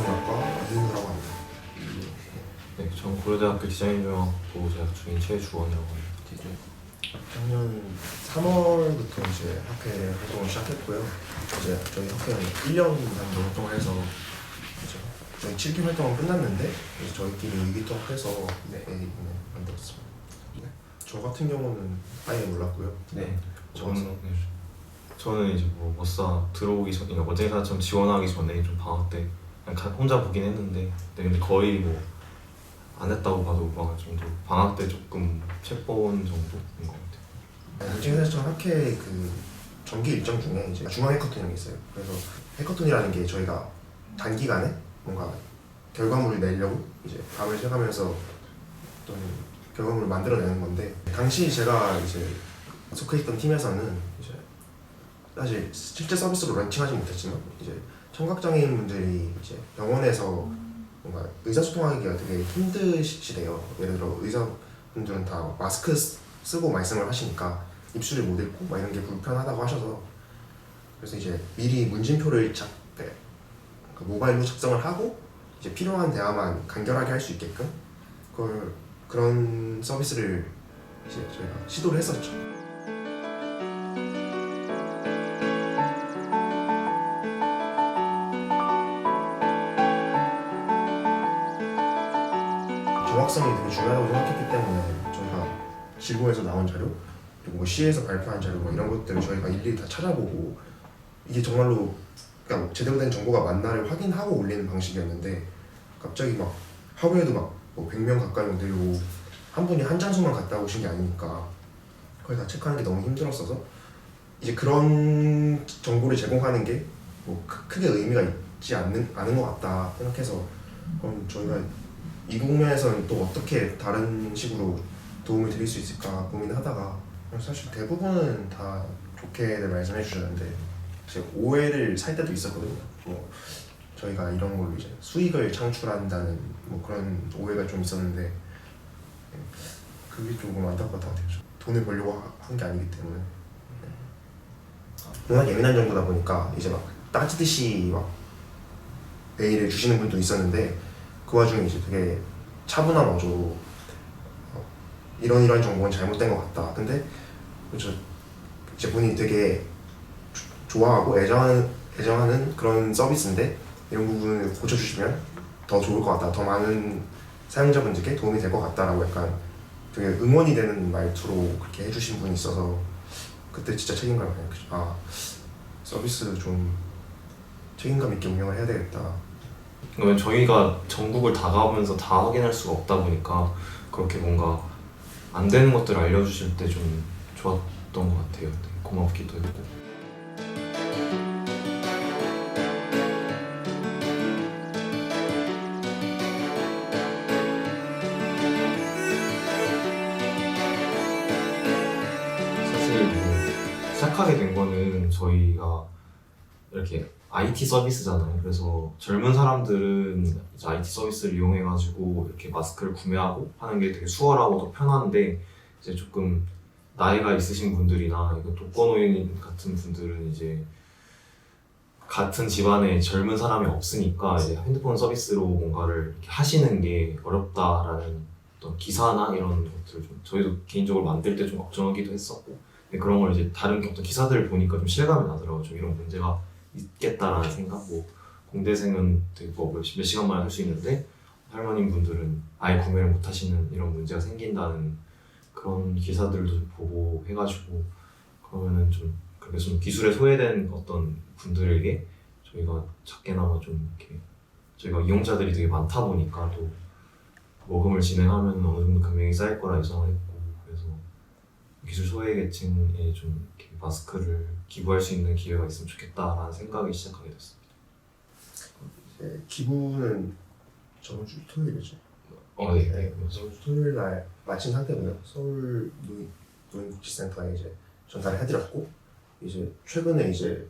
디자인조합과 이인우라고 합니다. 네, 전 고려대학교 디자인조합부 재학 중인 최주원이라고 합니다. 작년 3월부터 이제 학회 활동을 시작했고요. 이제 저희 학회는 1년 정도 활동을 해서 이제 저희 7기 활동은 끝났는데 이제 저희끼리 의기투합해서 이번에 만들었습니다. 저 같은 경우는 아예 몰랐고요. 네, 저는 이제 뭐 머싸 들어오기 전, 그러니까 원장사처럼 지원하기 전에 좀 방학 때 그냥 혼자 보긴 했는데, 네, 근데 거의 뭐 안 했다고 봐도 무방할 정도. 방학 때 조금 책 본 정도인 것 같아요. 원장사처럼 학회 그 정기 일정 중에 이제 중앙 해커톤이 있어요. 그래서 해커톤이라는 게 저희가 단기간에 뭔가 결과물을 내려고 이제 밤을 새가면서 어떤 결과물을 만들어내는 건데, 당시 제가 이제 속해 있던 팀에서는 이제 사실 실제 서비스로 런칭하지 못했지만 이제 청각장애인 분들이 이제 병원에서 뭔가 의사소통하기가 되게 힘드시대요. 예를 들어 의사분들은 다 마스크 쓰고 말씀을 하시니까 입술을 못 읽고 막 이런 게 불편하다고 하셔서, 그래서 이제 미리 문진표를 그 모바일로 작성을 하고 이제 필요한 대화만 간결하게 할 수 있게끔 그런 서비스를 이제 저희가 시도를 했었죠. 정확성이 되게 중요하다고 생각했기 때문에 저희가 지구에서 나온 자료, 그리고 뭐 시에서 발표한 자료 뭐 이런 것들을 저희가 일일이 다 찾아보고 이게 정말로 그러니까 제대로 된 정보가 맞나를 확인하고 올리는 방식이었는데, 갑자기 막 하루에도 뭐 100명 가까이 오들고 한 분이 한 장소만 갔다 오신 게 아니니까 그걸 다 체크하는 게 너무 힘들었어서 이제 그런 정보를 제공하는 게 뭐 크게 의미가 있지 않은 것 같다 생각해서, 그럼 저희가 이 국면에서는 또 어떻게 다른 식으로 도움을 드릴 수 있을까 고민하다가, 사실 대부분은 다 좋게들 말씀해 주셨는데 이제 오해를 살 때도 있었거든요. 뭐 저희가 이런 걸로 이제 수익을 창출한다는 뭐 그런 오해가 좀 있었는데, 그게 조금 안타까웠던 것 같아요. 돈을 벌려고 한 게 아니기 때문에. 워낙 예민한 정보다 보니까 이제 막 따지듯이 막 메일을 주시는 분도 있었는데, 그 와중에 이제 되게 차분함마저 이런 정보는 잘못된 것 같다. 근데 그렇죠. 이제 본인이 되게 좋아하고 애정하는 그런 서비스인데 이런 부분을 고쳐주시면 더 좋을 것 같다. 더 많은 사용자분들께 도움이 될 것 같다라고 약간 되게 응원이 되는 말투로 그렇게 해주신 분이 있어서 그때 진짜 책임감을 많이 느꼈죠. 아, 서비스 좀 책임감 있게 운영을 해야 되겠다. 그러면 저희가 전국을 다 가보면서 다 확인할 수가 없다 보니까 그렇게 뭔가 안 되는 것들을 알려주실 때 좀 좋았던 것 같아요. 되게 고맙기도 했고. 사실 뭐 시작하게 된 거는 저희가 이렇게 IT 서비스잖아요. 그래서 젊은 사람들은 이제 IT 서비스를 이용해가지고 이렇게 마스크를 구매하고 하는 게 되게 수월하고 더 편한데, 이제 조금 나이가 있으신 분들이나 이거 독거노인 같은 분들은 이제 같은 집안에 젊은 사람이 없으니까 이제 핸드폰 서비스로 뭔가를 이렇게 하시는 게 어렵다라는 어떤 기사나 이런 것들을 좀 저희도 개인적으로 만들 때 좀 걱정하기도 했었고, 근데 그런 걸 이제 다른 어떤 기사들을 보니까 좀 실감이 나더라고요. 좀 이런 문제가 있겠다라는 생각. 뭐 공대생은 되게 몇 시간 만에 할 수 있는데 할머님 분들은 아예 구매를 못 하시는 이런 문제가 생긴다는 그런 기사들도 좀 보고 해가지고, 그러면은 좀 그렇게 좀 기술에 소외된 어떤 분들에게 저희가 작게나마 좀 이렇게 저희가 이용자들이 되게 많다 보니까 또 모금을 진행하면 어느 정도 금액이 쌓일 거라 예상을 했고, 그래서 기술 소외계층에 좀 이렇게 마스크를 기부할 수 있는 기회가 있으면 좋겠다라는 생각이 시작하게 됐습니다. 이제 기부는 저번 주 토요일이죠. 네. 네, 저번 주 토요일 날 마친 상태고요. 서울 노인복지센터에 이제 전달을 해드렸고, 이제 최근에 이제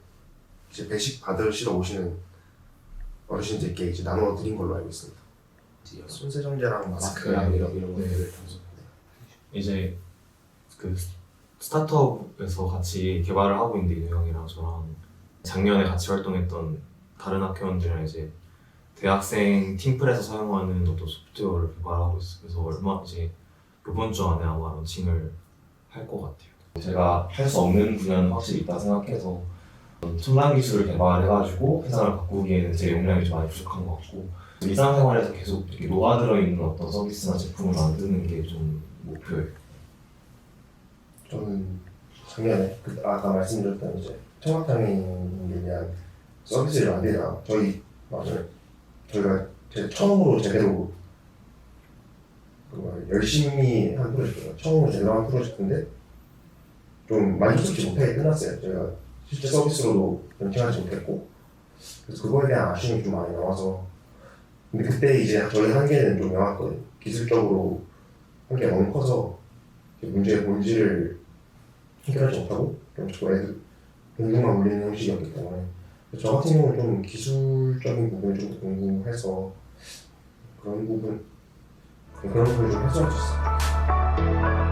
배식 받으시러 오시는 어르신들께 이제 나눠 드린 걸로 알고 있습니다. 손세정제랑 마스크랑 이런 것들을 이제 그 스타트업에서 같이 개발을 하고 있는데, 이도 형이랑 저랑 작년에 같이 활동했던 다른 학회원들이랑 이제 대학생 팀플에서 사용하는 어떤 소프트웨어를 개발하고 있어요. 그래서 얼마 이제 이번 주 안에 아마 런칭을 할 것 같아요. 제가 할 수 없는 분야는 확실히 있다 생각해서 첨단 기술을 개발해가지고 회사를 바꾸기에는 제 역량이 좀 많이 부족한 것 같고 일상생활에서 계속 이렇게 녹아들어 있는 어떤 서비스나 제품을 만드는 게 좀 목표예요. 저는 작년에 아까 말씀드렸던 이제 청각장애인에 대한 서비스를 만들다 저희가 처음으로 제대로 열심히 한 프로젝트가 처음으로 제대로 한 프로젝트인데 좀 만족스럽지 못하게 끝났어요. 저희가 실제 서비스로도 런칭하지 못했고 그래서 그거에 대한 아쉬움이 좀 많이 나와서 근데 그때 이제 저희 한계는 좀 명확거든요. 기술적으로 한계가 너무 커서 문제의 본질을 해결하지 못하고 좀 자꾸 애들 공중만 울리는 형식이었기 때문에 저 같은 경우는 좀 기술적인 부분이 좀 궁금해서 그런 부분을 좀 해소할 수 있어요.